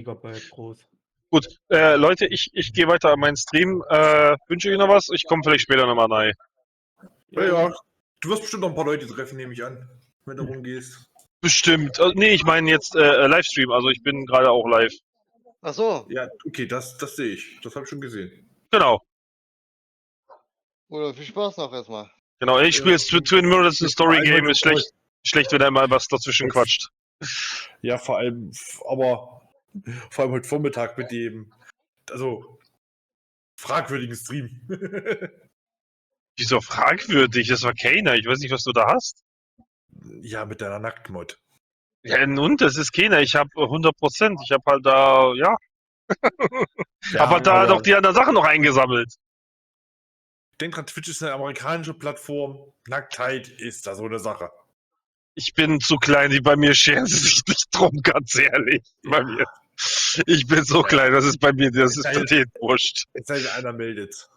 Gigabyte groß. Gut, Leute, ich gehe weiter an meinen Stream. Wünsche euch noch was? Ich komme vielleicht später nochmal rein. Ja. Du wirst bestimmt noch ein paar Leute treffen, nehme ich an, wenn du rumgehst. Bestimmt. Nee, ich meine jetzt Livestream, also ich bin gerade auch live. Ach so. Ja, okay, das sehe ich. Das habe ich schon gesehen. Genau. Oder viel Spaß noch erstmal. Genau, ich spiele jetzt Twin Mirrors, das ist ein Story-Game, ist schlecht, wenn da mal was dazwischen Jetzt- quatscht. Ja, vor allem heute Vormittag mit dem, also, fragwürdigen Stream. Wieso fragwürdig? Das war keiner. Ich weiß nicht, was du da hast. Ja, mit deiner Nacktmod. Ja, nun, das ist keiner. Ich habe 100%. Ich habe halt da, ja. Aber da doch die anderen Sachen noch eingesammelt. Denk dran, Twitch ist eine amerikanische Plattform. Nacktheit ist da so eine Sache. Ich bin zu klein, die bei mir scheren sie sich nicht drum, ganz ehrlich. Bei mir. Ich bin so klein, das ist bei mir, das ist pathetisch wurscht. Es sei denn, einer meldet.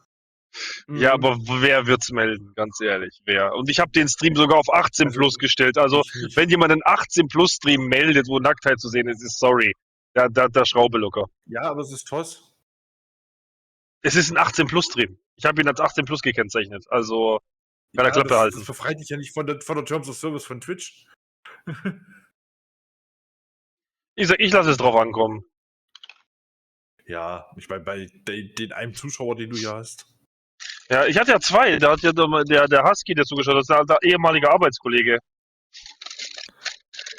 Ja, aber wer wird's melden, ganz ehrlich, wer? Und ich habe den Stream sogar auf 18 plus gestellt, also Ich nicht. wenn jemand einen 18 plus Stream meldet, wo Nacktheit zu sehen ist, ist sorry. Da Schraube locker. Ja, aber es ist TOS. Es ist ein 18 plus Stream. Ich habe ihn als 18 plus gekennzeichnet, also kann er Klappe halten. Das befreit dich ja nicht von der Terms of Service von Twitch. Ich sag, ich lasse es drauf ankommen. Ja, ich meine, bei den einen Zuschauer, den du hier hast. Ja, ich hatte ja zwei, da hat ja der Husky, der zugeschaut hat, das ist der ehemalige Arbeitskollege.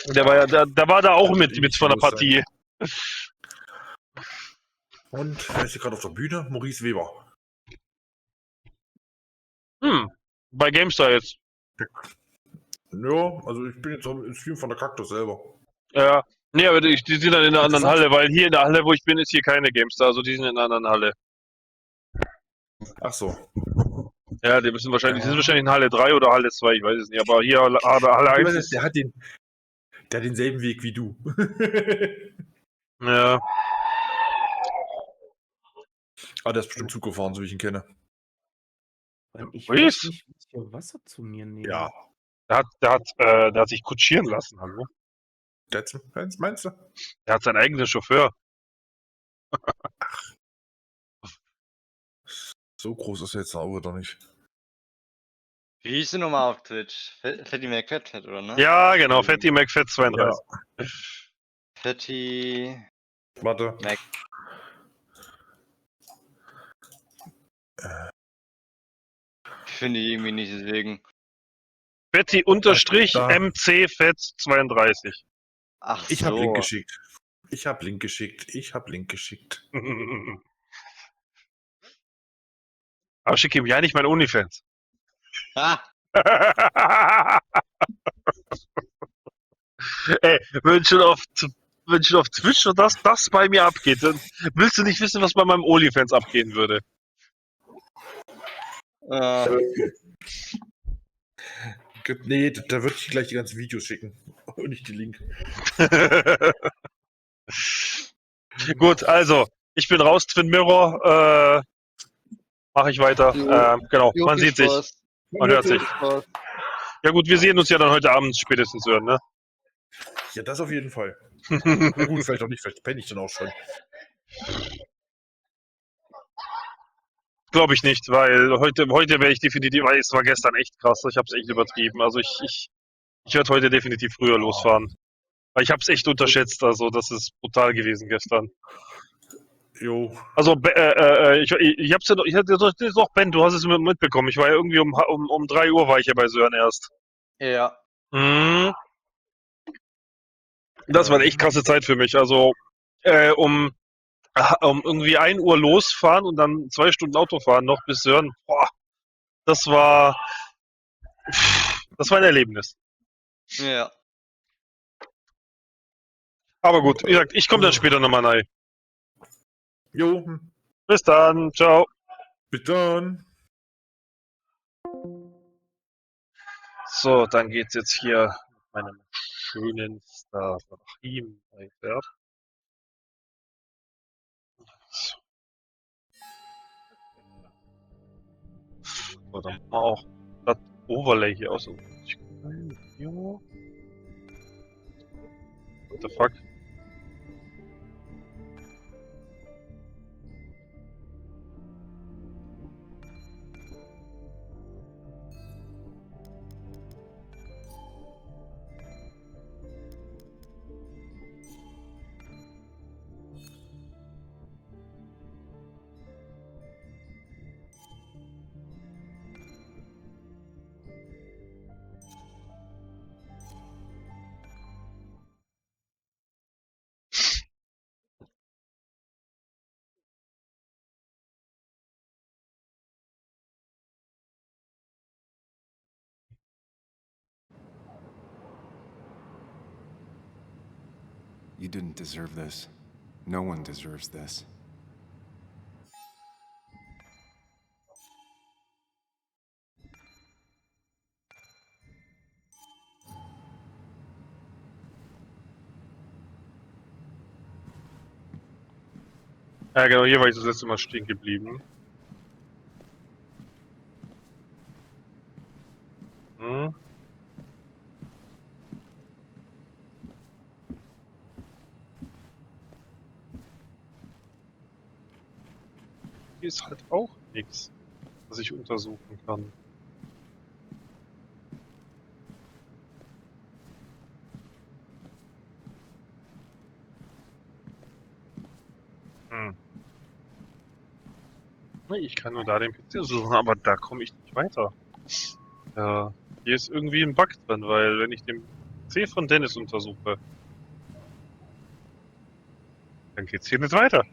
Der war ja, der war da auch mit von der Partie. Und wer ist hier gerade auf der Bühne? Maurice Weber. Bei GameStar jetzt. Ja, also ich bin jetzt im Stream von der Caggtus selber. Ja. Nee, aber die sind dann in einer anderen Halle, weil hier in der Halle, wo ich bin, ist hier keine GameStar, also die sind in einer anderen Halle. Ach so. Ja, die sind wahrscheinlich in Halle 3 oder Halle 2, ich weiß es nicht, aber hier Halle 1 ist... Der hat denselben Weg wie du. Ja. Aber der ist bestimmt Zug gefahren, so wie ich ihn kenne. Ich Wie weiß ist? nicht, wie ich hier Wasser zu mir nehme. Ja. Der hat sich kutschieren lassen, hallo? Meinst du? Der hat seinen eigenen Chauffeur. So groß ist er jetzt auch wieder nicht. Wie hieß du nochmal auf Twitch? Fatty McFat, oder ne? Ja, genau, Fatty McFat 32. Ja. Fatty Warte. Mac. Ich finde die irgendwie nicht, deswegen. Fatty unterstrich Da. MC Fat 32. Ach Ich so. hab Link geschickt. Ich hab Link geschickt. Aber schick ihm ja nicht mein OnlyFans. Ah, Ey, wenn schon auf Twitch und das bei mir abgeht, dann willst du nicht wissen, was bei meinem OnlyFans abgehen würde. Nee, da würde ich gleich die ganzen Videos schicken. Und nicht die Link. Gut, also, ich bin raus, Twin Mirror, mache ich weiter. Genau, jo, man viel sieht sich, Spaß. man hört sich. Viel Spaß. Ja gut, wir sehen uns ja dann heute Abend spätestens hören, ne? Ja, das auf jeden Fall. Na gut, vielleicht auch nicht, vielleicht penne ich dann auch schon. Glaube ich nicht, weil heute wäre ich definitiv, weil es war gestern echt krass, ich habe es echt übertrieben. Also ich werde heute definitiv früher losfahren. Weil ich habe es echt unterschätzt, also das ist brutal gewesen gestern. Jo. Also ich hab's ja noch, ich hatte doch Ben, du hast es mitbekommen. Ich war ja irgendwie um 3 Uhr war ich ja bei Sören erst. Ja. Mhm. Das war eine echt krasse Zeit für mich. Also um irgendwie 1 Uhr losfahren und dann 2 Stunden Auto fahren noch bis Sören. Boah, das war ein Erlebnis. Ja. Aber gut, wie gesagt, ich komme dann später nochmal rein. Jo, Bis dann, ciao. bis dann. So, dann geht's jetzt hier mit meinem schönen Stream weiter. So, dann machen wir auch das Overlay hier aus. Ja. What the fuck? You didn't deserve this. No one deserves this. Ja, genau, hier war ich das letzte Mal stehen geblieben. Hm. Hier ist halt auch nichts, was ich untersuchen kann. Hm. Ich kann nur da den PC suchen, aber da komme ich nicht weiter. Ja, hier ist irgendwie ein Bug drin, weil wenn ich den PC von Dennis untersuche, dann geht's hier nicht weiter.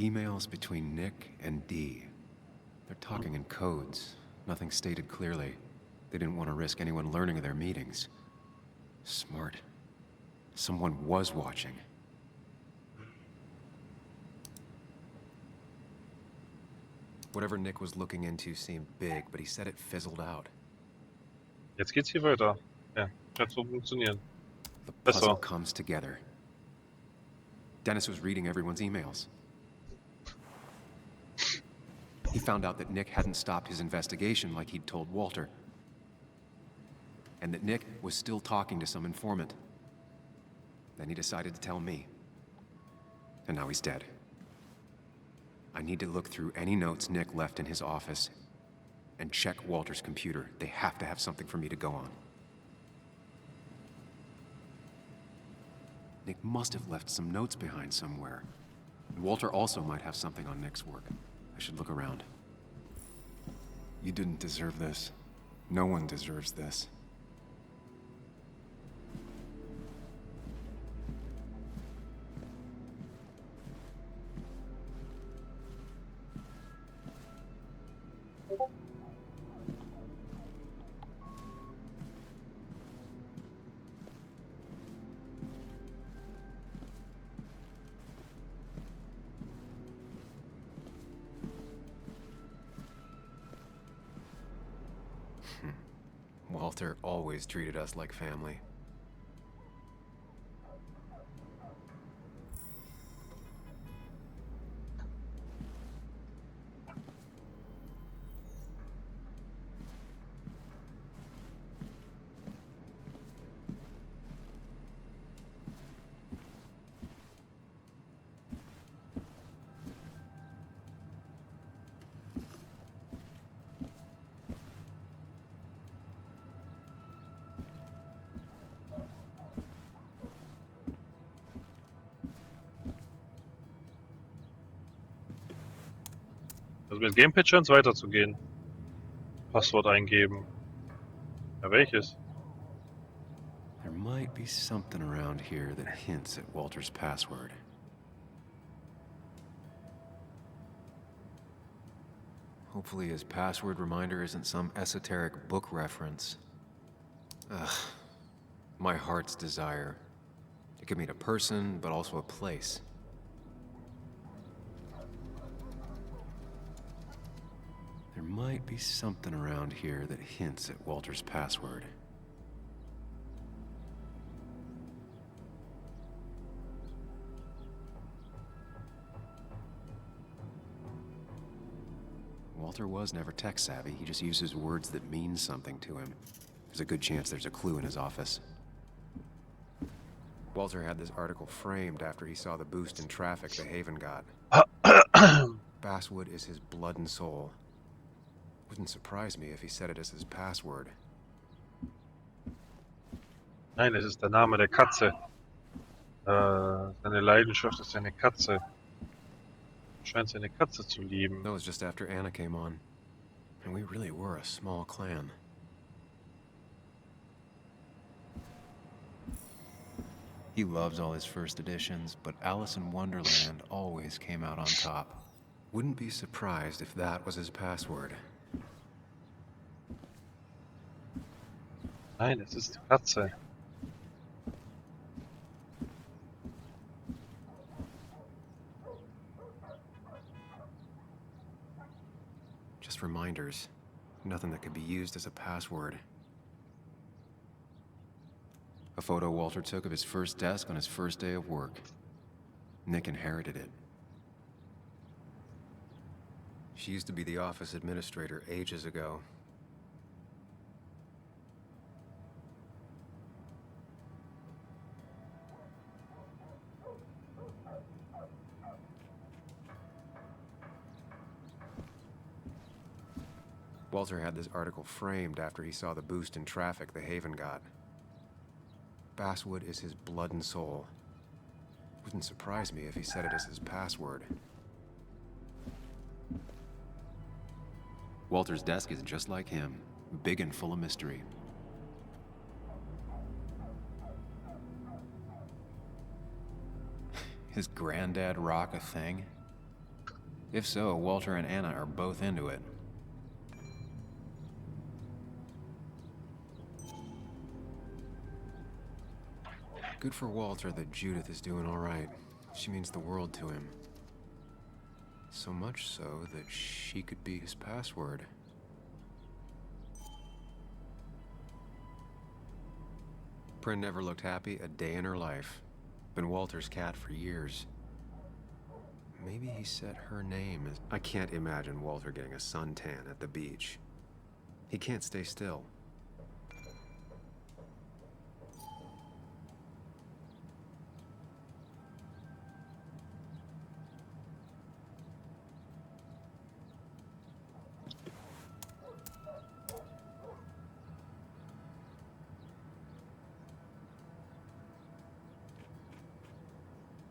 Emails between Nick and Dee. They're talking in codes. Nothing stated clearly. They didn't want to risk anyone learning of their meetings. Smart. Someone was watching. Whatever Nick was looking into seemed big, but he said it fizzled out. Jetzt geht's hier weiter. Ja, wird so funktionieren. The Besser. puzzle comes together. Dennis was reading everyone's emails. He found out that Nick hadn't stopped his investigation like he'd told Walter. And that Nick was still talking to some informant. Then he decided to tell me. And now he's dead. I need to look through any notes Nick left in his office and check Walter's computer. They have to have something for me to go on. Nick must have left some notes behind somewhere. And Walter also might have something on Nick's work. I should look around. You didn't deserve this. No one deserves this. Walter always treated us like family. Also mit Gamepad scheint's weiterzugehen. Passwort eingeben. Ja, welches? There might be something around here that hints at Walter's password. Hopefully his password reminder isn't some esoteric book reference. Ugh. My heart's desire. It could mean a person, but also a place. There might be something around here that hints at Walter's password. Walter was never tech-savvy. He just uses words that mean something to him. There's a good chance there's a clue in his office. Walter had this article framed after he saw the boost in traffic the Haven got. Basswood is his blood and soul. Wouldn't surprise me if he said it as his password. Nein, es ist der Name der Katze. Seine Leidenschaft ist seine Katze. Scheint seine Katze zu lieben. That was just after Anna came on. And we really were a small clan. He loves all his first editions, but Alice in Wonderland always came out on top. Wouldn't be surprised if that was his password. Nein, es ist die Katze. Just reminders. Nothing that could be used as a password. A photo Walter took of his first desk on his first day of work. Nick inherited it. She used to be the office administrator ages ago. Walter had this article framed after he saw the boost in traffic the Haven got. Basswood is his blood and soul. Wouldn't surprise me if he said it as his password. Walter's desk is just like him, big and full of mystery. His granddad rock a thing? If so, Walter and Anna are both into it. Good for Walter that Judith is doing all right. She means the world to him. So much so that she could be his password. Prin never looked happy a day in her life. Been Walter's cat for years. Maybe he set her name as... I can't imagine Walter getting a suntan at the beach. He can't stay still.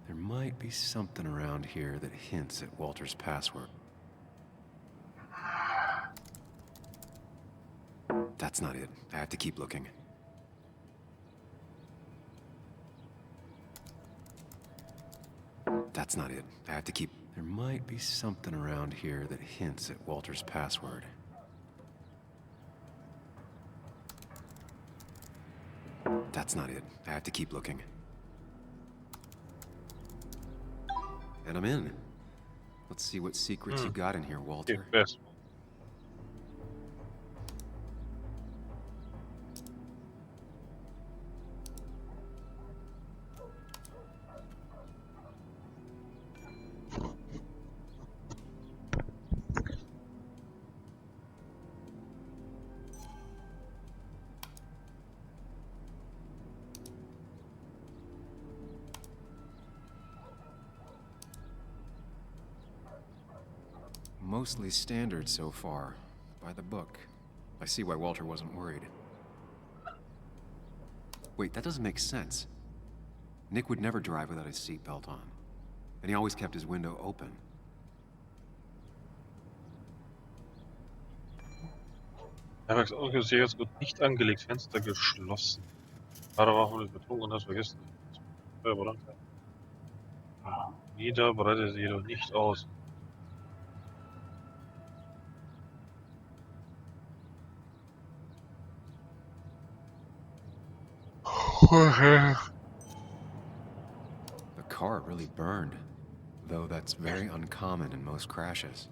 There might be something around here that hints at Walter's password. That's not it. I have to keep looking. That's not it. I have to keep... There might be something around here that hints at Walter's password. That's not it. I have to keep looking. And I'm in. Let's see what secrets you got in here, Okay, Walter. best. Mostly standard so far. By the book. I see why Walter wasn't worried. Wait, that doesn't make sense. Nick would never drive without his seatbelt on. And he always kept his window open. Auto sehr gut nicht angelegt, Fenster geschlossen. Fahrer war wohl betrunken und hat vergessen. Feuerbrand. Nieder breitet sie jedoch nicht aus. The car really burned. Though that's very uncommon in most crashes.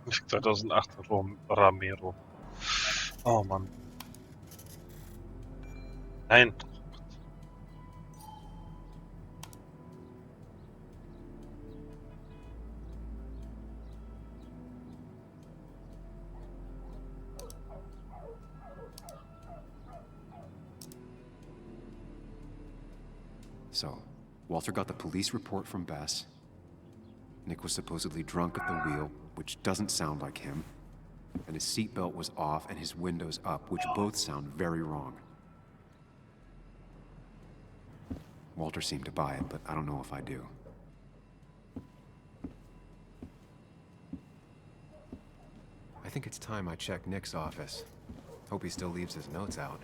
Nicht 2008 Ramiro. Oh Mann. Nein. So, Walter got the police report from Bess. Nick was supposedly drunk at the wheel, which doesn't sound like him. And his seatbelt was off and his windows up, which both sound very wrong. Walter seemed to buy it, but I don't know if I do. I think it's time I check Nick's office. Hope he still leaves his notes out.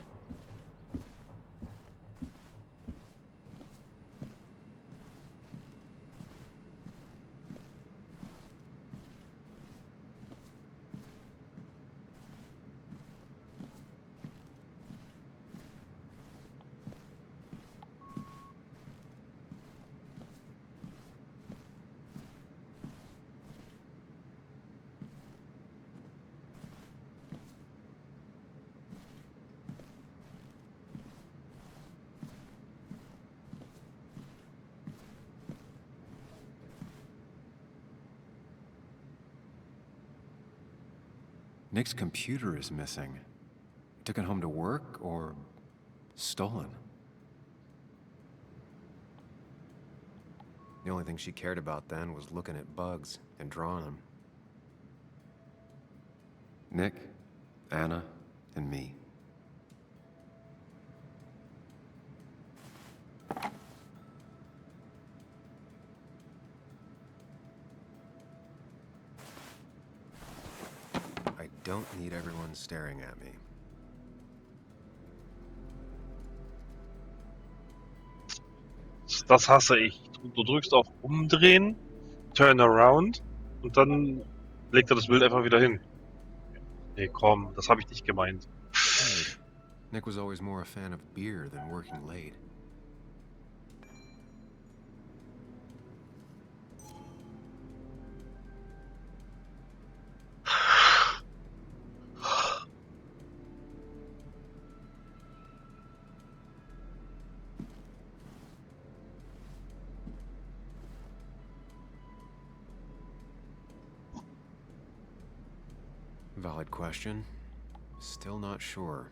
Nick's computer is missing. Took it home to work or stolen? The only thing she cared about then was looking at bugs and drawing them. Nick, Anna, and me. I don't need everyone staring at me. Das hasse ich. Du drückst auf Umdrehen, Turn Around und dann legt er das Bild einfach wieder hin. Nee, komm, das habe ich nicht gemeint. Weird. Nick was always more a fan of beer than working late. Valid question. Still not sure.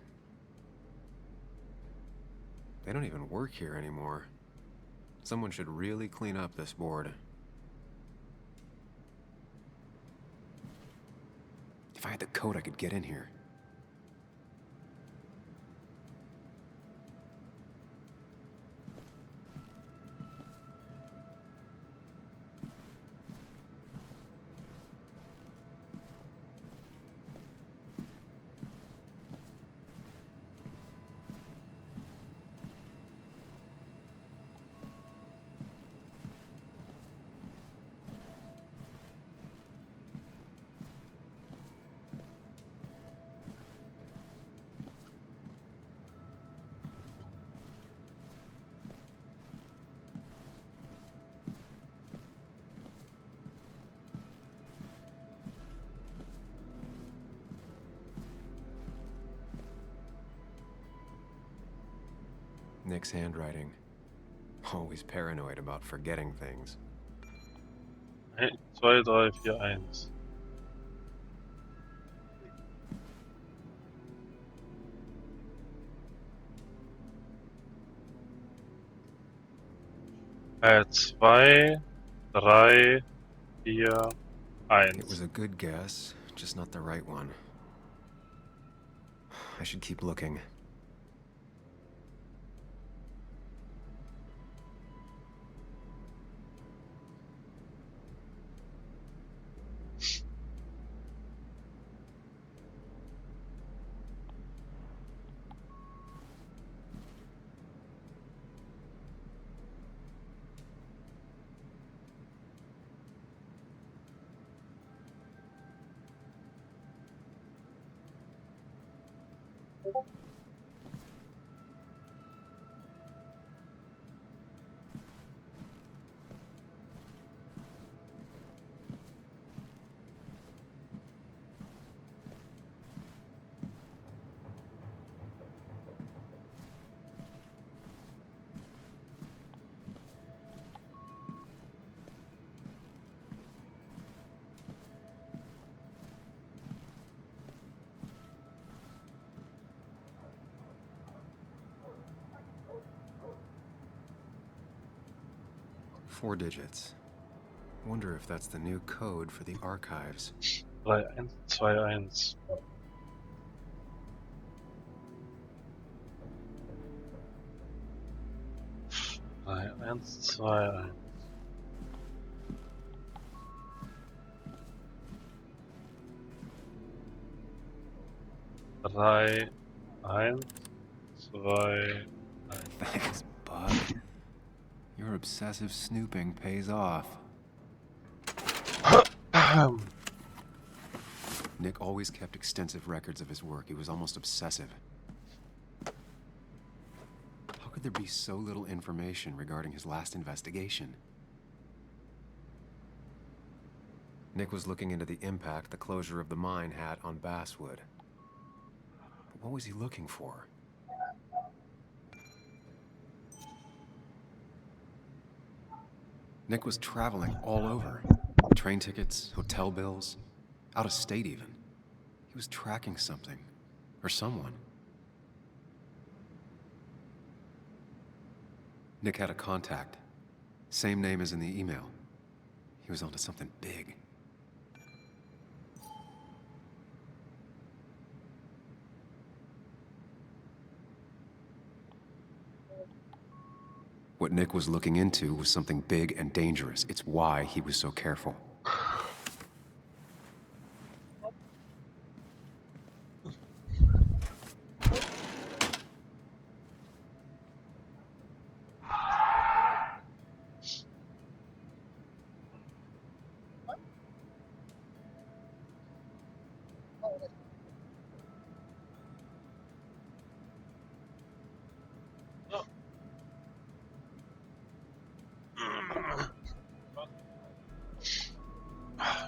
They don't even work here anymore. Someone should really clean up this board. If I had the code, I could get in here. Nick's handwriting. Always paranoid about forgetting things. 1, 2, 3, 4, 1. Zwei, drei, vier, It was a good guess, just not the right one. I should keep looking. Four digits. Wonder if that's the new code for the archives. 3, 1, 2, 1. 1, 2, 3, 1, 2, Thanks, bud. Your obsessive snooping pays off. 1. Nick always kept extensive records of his work. He was almost obsessive. How could there be so little information regarding his last investigation? Nick was looking into the impact the closure of the mine had on Basswood. But what was he looking for? Nick was traveling all over. Train tickets, hotel bills, out of state even. He was tracking something, or someone. Nick had a contact. Same name as in the email. He was onto something big. What Nick was looking into was something big and dangerous. It's why he was so careful.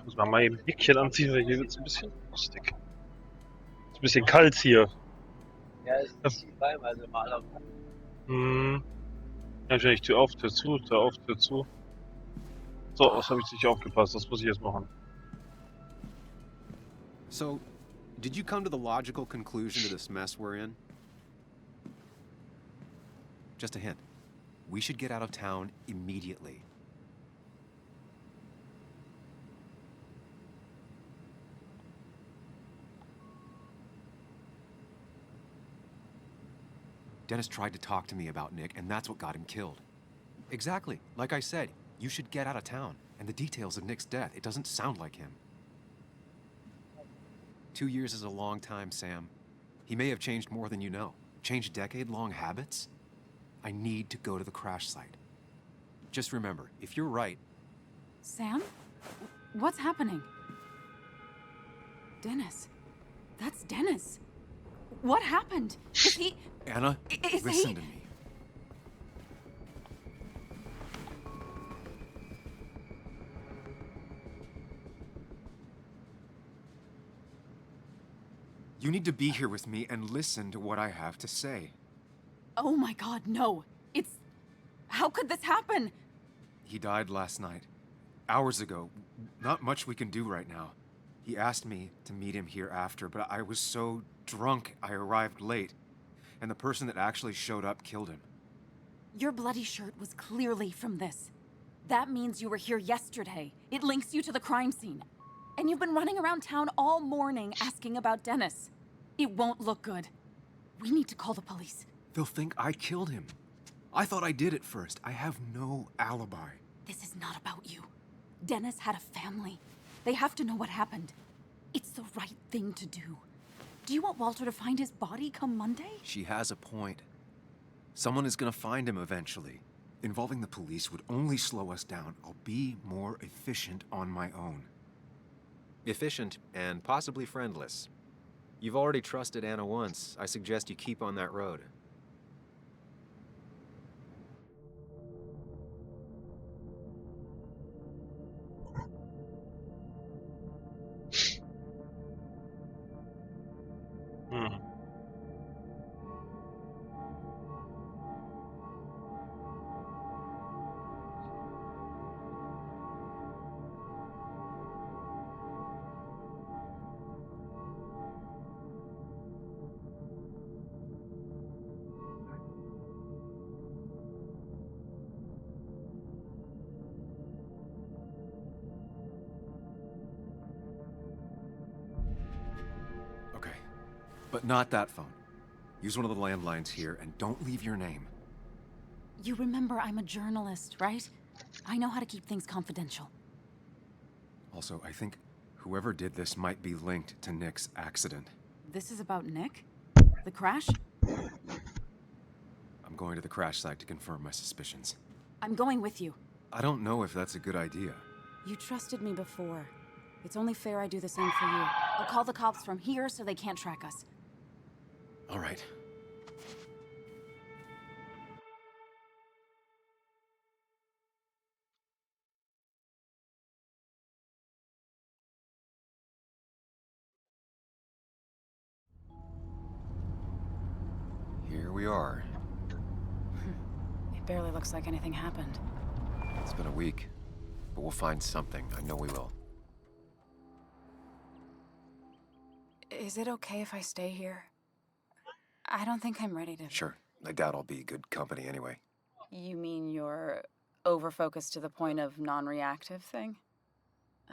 Muss man mal eben ein Jäckchen anziehen, weil hier wird es ein bisschen lustig. Ist ein bisschen kalt hier. Ja, es ist die Freiweise mal auf. Hm. Ja, wahrscheinlich Tür auf, Tür zu, Tür auf, Tür zu. So, das habe ich nicht aufgepasst. Das muss ich jetzt machen. So, did you come to the logical conclusion to this mess we're in? Just a hint. We should get out of town immediately. Dennis tried to talk to me about Nick, and that's what got him killed. Exactly. Like I said, you should get out of town. And the details of Nick's death, it doesn't sound like him. 2 years is a long time, Sam. He may have changed more than you know. Changed decade-long habits? I need to go to the crash site. Just remember, if you're right... Sam? What's happening? Dennis. That's Dennis. What happened? Is he... Anna, Is listen he... to me. You need to be here with me and listen to what I have to say. Oh my God, no. It's... How could this happen? He died last night. Hours ago. Not much we can do right now. He asked me to meet him here after, but I was so drunk I arrived late. And the person that actually showed up killed him. Your bloody shirt was clearly from this. That means you were here yesterday. It links you to the crime scene. And you've been running around town all morning asking about Dennis. It won't look good. We need to call the police. They'll think I killed him. I thought I did at first. I have no alibi. This is not about you. Dennis had a family. They have to know what happened. It's the right thing to do. Do you want Walter to find his body come Monday? She has a point. Someone is gonna find him eventually. Involving the police would only slow us down. I'll be more efficient on my own. Efficient and possibly friendless. You've already trusted Anna once. I suggest you keep on that road. Hm. Okay. But not that phone. Use one of the landlines here and don't leave your name. You remember I'm a journalist, right? I know how to keep things confidential. Also, I think whoever did this might be linked to Nick's accident. This is about Nick? The crash? I'm going to the crash site to confirm my suspicions. I'm going with you. I don't know if that's a good idea. You trusted me before. It's only fair I do the same for you. I'll call the cops from here so they can't track us. All right. Here we are. It barely looks like anything happened. It's been a week, but we'll find something. I know we will. Is it okay if I stay here? I don't think I'm ready to... Sure. I doubt I'll be good company anyway. You mean you're over-focused to the point of non-reactive thing?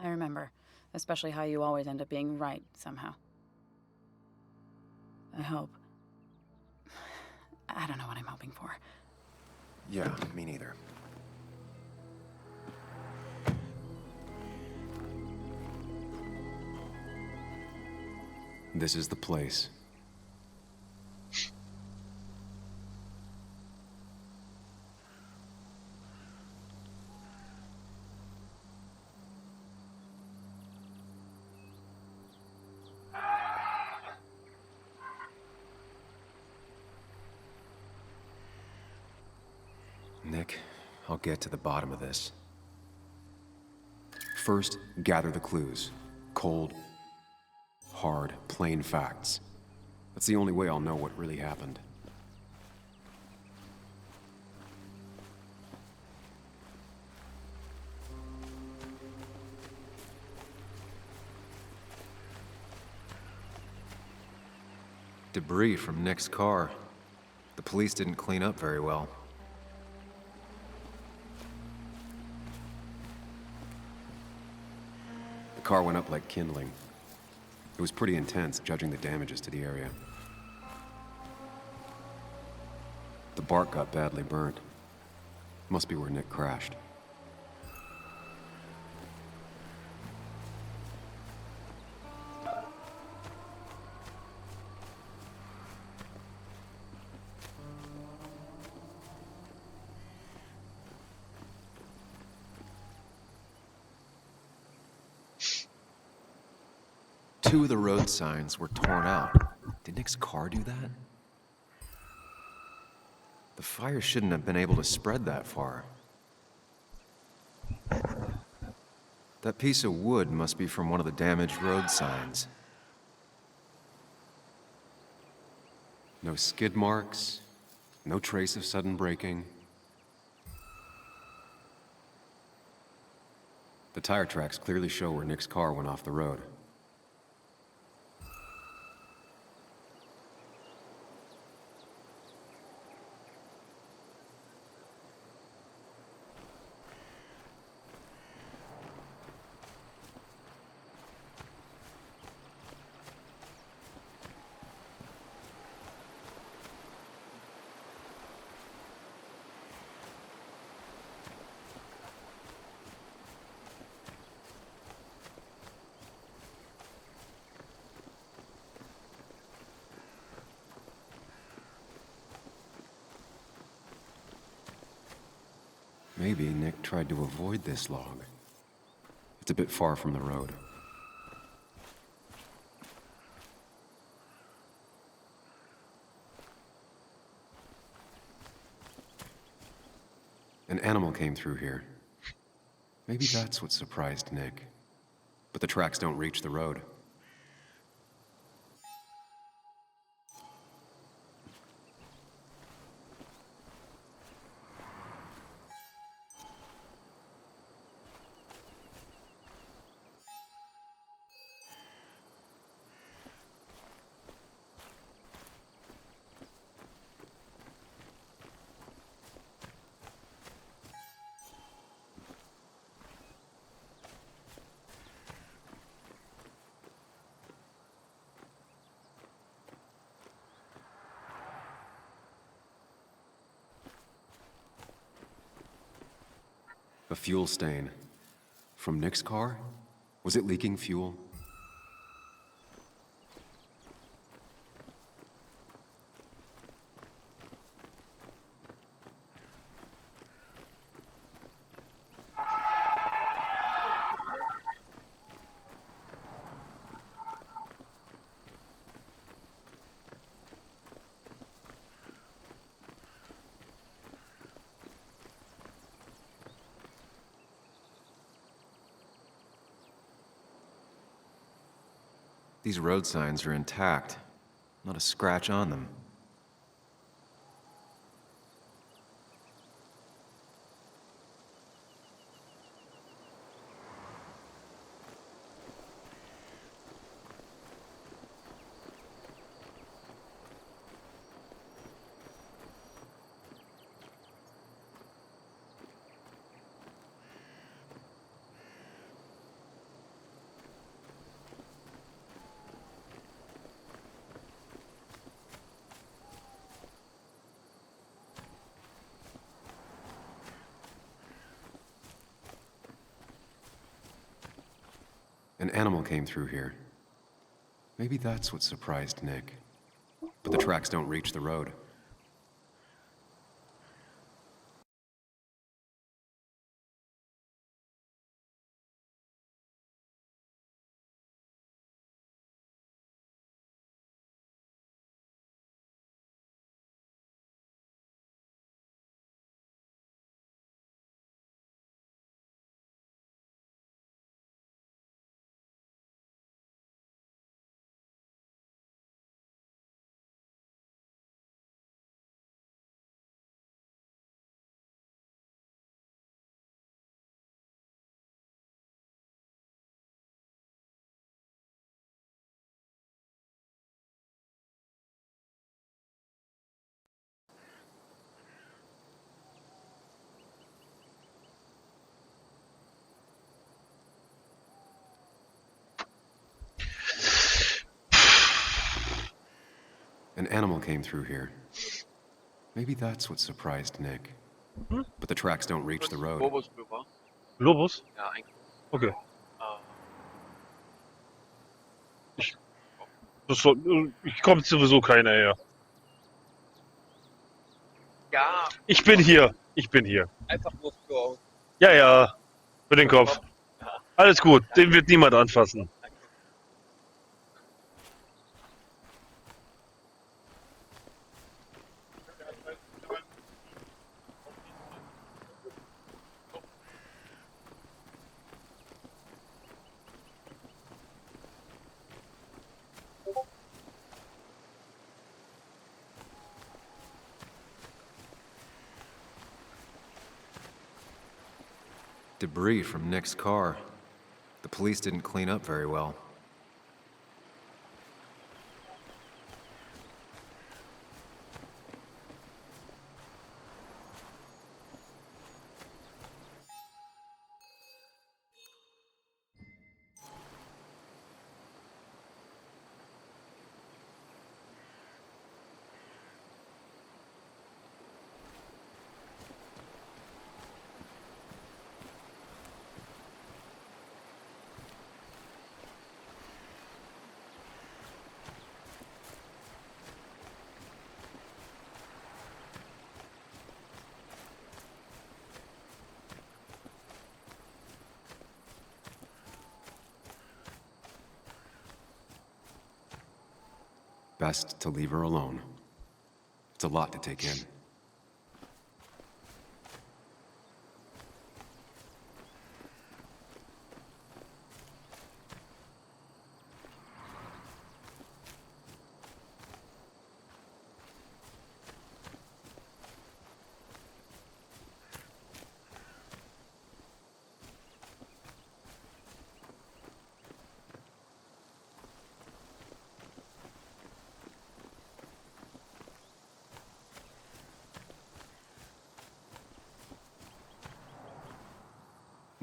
I remember, especially how you always end up being right somehow. I hope. I don't know what I'm hoping for. Yeah, me neither. This is the place. Nick, I'll get to the bottom of this. First, gather the clues. Cold, hard, plain facts. That's the only way I'll know what really happened. Debris from Nick's car. The police didn't clean up very well. The car went up like kindling. It was pretty intense, judging the damages to the area. The bark got badly burnt. Must be where Nick crashed. Two of the road signs were torn out. Did Nick's car do that? The fire shouldn't have been able to spread that far. That piece of wood must be from one of the damaged road signs. No skid marks, no trace of sudden braking. The tire tracks clearly show where Nick's car went off the road. Maybe Nick tried to avoid this log. It's a bit far from the road. An animal came through here. Maybe that's what surprised Nick. But the tracks don't reach the road. A fuel stain. From Nick's car? Was it leaking fuel? These road signs are intact. Not a scratch on them. An animal came through here. Maybe that's what surprised Nick. But the tracks don't reach the road. An animal came through here. Maybe that's what surprised Nick. But the tracks don't reach the road. Globus rüber. Globus? Ja, eigentlich. Okay. Äh, Ich komme sowieso keiner her. ja, Ich bin hier. Ich bin hier. einfach nur für Ja, ja. Für den Kopf. Ja. Alles gut. Den wird niemand anfassen. Danke. Debris from Nick's car. The police didn't clean up very well. Best to leave her alone. It's a lot to take in.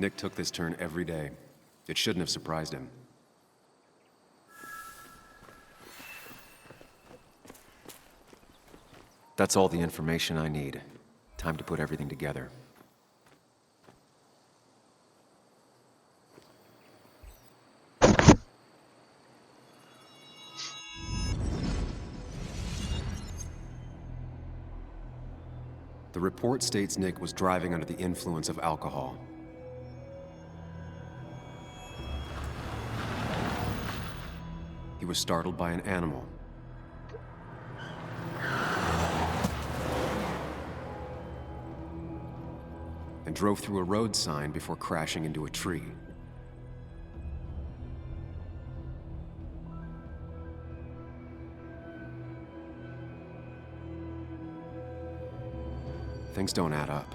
Nick took this turn every day. It shouldn't have surprised him. That's all the information I need. Time to put everything together. report states Nick was driving under the influence of alcohol. He was startled by an animal. And drove through a road sign before crashing into a tree. Things don't add up.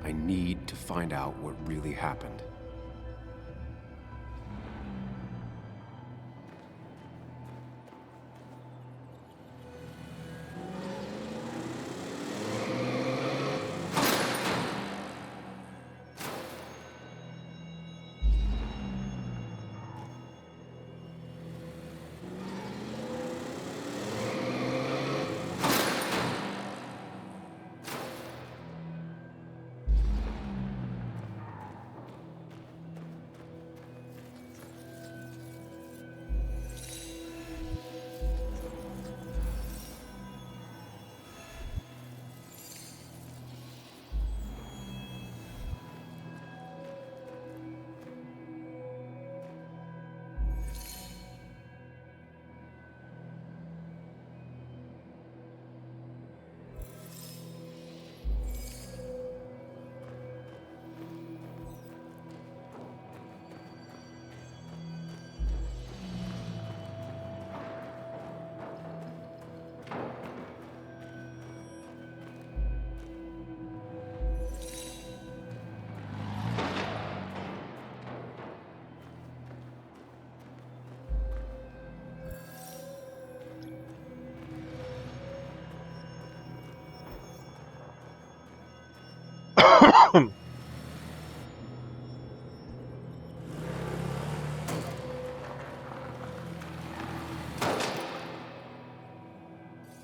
I need to find out what really happened.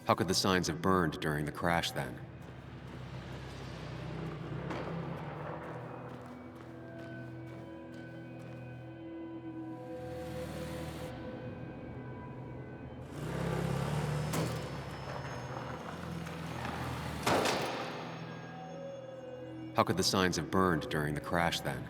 How could the signs have burned during the crash then? How could the signs have burned during the crash then?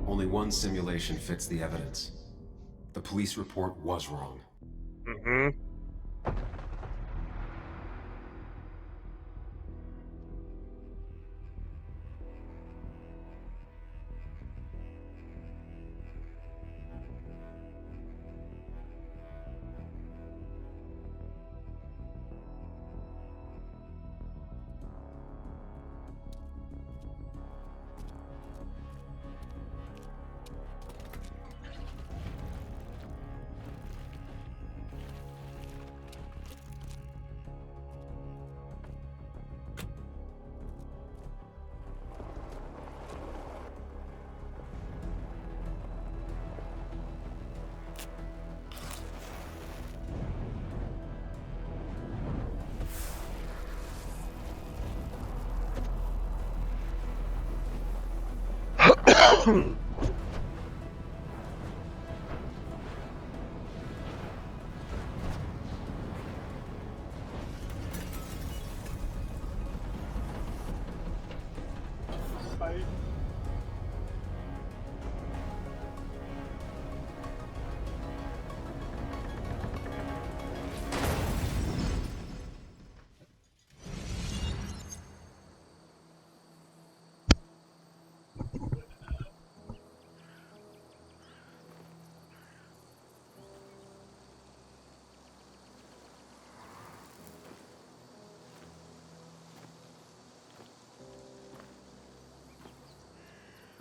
Only one simulation fits the evidence. The police report was wrong. Mm-hmm.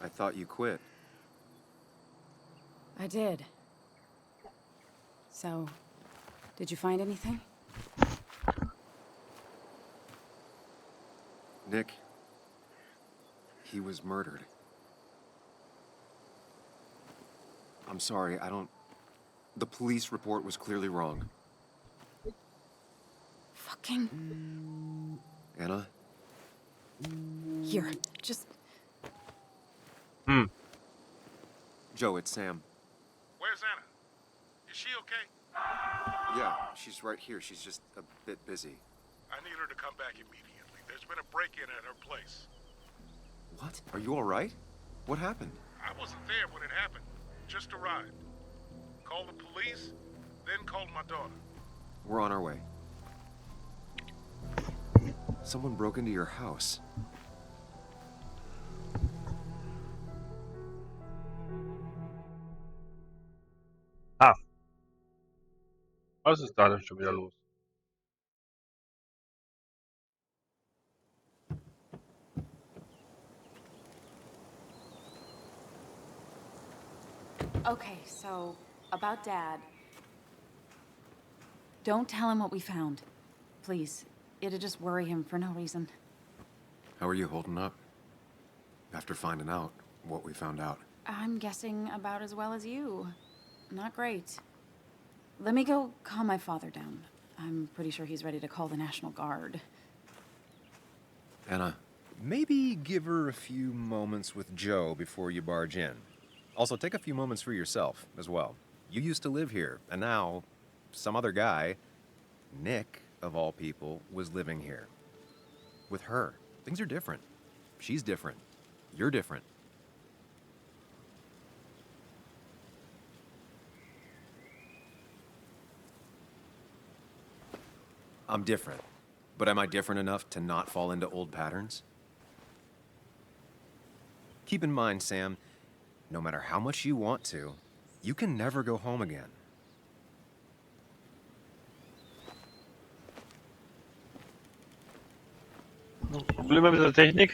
I thought you quit. I did. So, did you find anything? Nick, he was murdered. I'm sorry, I don't... The police report was clearly wrong. Fucking... Anna? Here, just... Joe, it's Sam. Where's Anna? Is she okay? Yeah, she's right here. She's just a bit busy. I need her to come back immediately. There's been a break-in at her place. What? Are you all right? What happened? I wasn't there when it happened. Just arrived. Called the police, then called my daughter. We're on our way. Someone broke into your house. Was ist da denn schon wieder los? Okay, so, about Dad. Don't tell him what we found. Please. It'd just worry him for no reason. How are you holding up? After finding out what we found out. I'm guessing about as well as you. Not great. Let me go calm my father down. I'm pretty sure he's ready to call the National Guard. Anna, Maybe give her a few moments with Joe before you barge in. Also, take a few moments for yourself as well. You used to live here, and now some other guy, Nick, of all people, was living here. With her. Things are different. She's different. You're different. I'm different. But am I different enough to not fall into old patterns? Keep in mind, Sam, no matter how much you want to, you can never go home again. Probleme mit der Technik?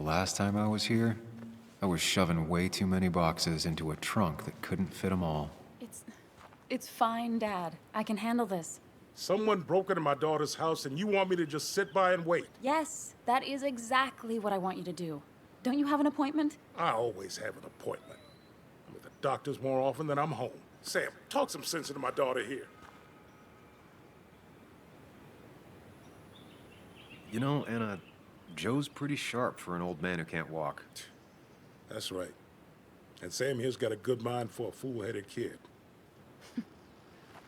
The last time I was here, I was shoving way too many boxes into a trunk that couldn't fit them all. It's fine, Dad. I can handle this. Someone broke into my daughter's house and you want me to just sit by and wait? Yes, that is exactly what I want you to do. Don't you have an appointment? I always have an appointment. I'm at the doctor's more often than I'm home. Sam, talk some sense into my daughter here. You know, Anna, Joe's pretty sharp for an old man who can't walk. That's right. And Sam here's got a good mind for a fool-headed kid.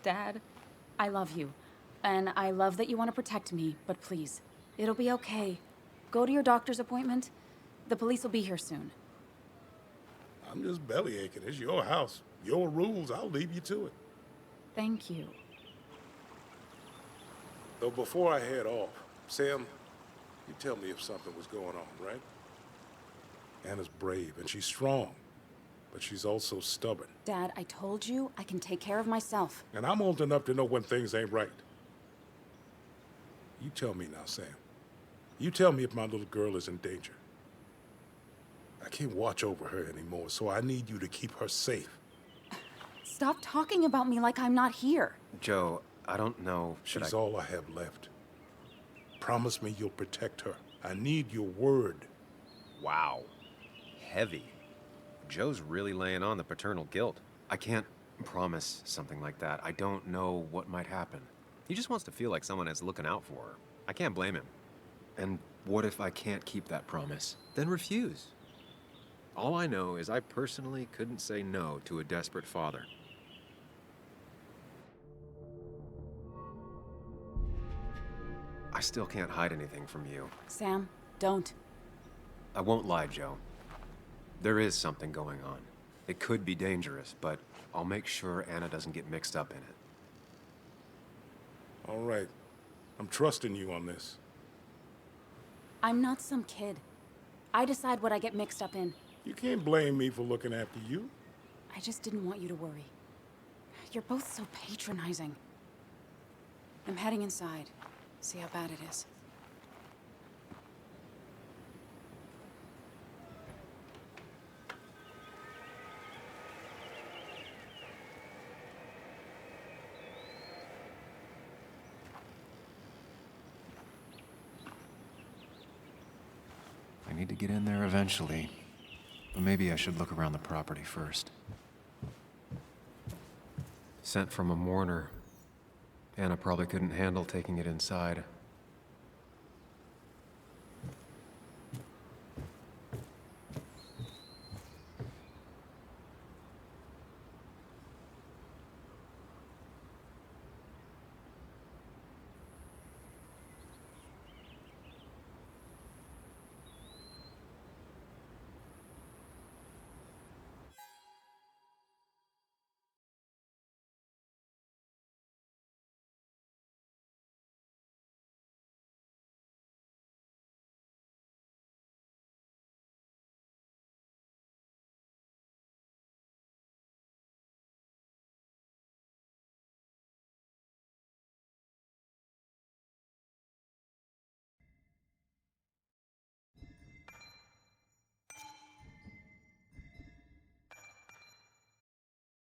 Dad, I love you. And I love that you want to protect me, but please, it'll be okay. Go to your doctor's appointment. The police will be here soon. I'm just bellyaching. It's your house. Your rules. I'll leave you to it. Thank you. Though before I head off, Sam, you tell me if something was going on, right? Anna's brave and she's strong, but she's also stubborn. Dad, I told you I can take care of myself. And I'm old enough to know when things ain't right. You tell me now, Sam. You tell me if my little girl is in danger. I can't watch over her anymore, so I need you to keep her safe. Stop talking about me like I'm not here. Joe, I don't know. She's all I have left. Promise me you'll protect her. I need your word. Wow. Heavy. Joe's really laying on the paternal guilt. I can't promise something like that. I don't know what might happen. He just wants to feel like someone is looking out for her. I can't blame him. And what if I can't keep that promise? Then refuse. All I know is I personally couldn't say no to a desperate father. I still can't hide anything from you. Sam, don't. I won't lie, Joe. There is something going on. It could be dangerous, but I'll make sure Anna doesn't get mixed up in it. All right. I'm trusting you on this. I'm not some kid. I decide what I get mixed up in. You can't blame me for looking after you. I just didn't want you to worry. You're both so patronizing. I'm heading inside. See how bad it is. I need to get in there eventually. But maybe I should look around the property first. Sent from a mourner. Anna probably couldn't handle taking it inside.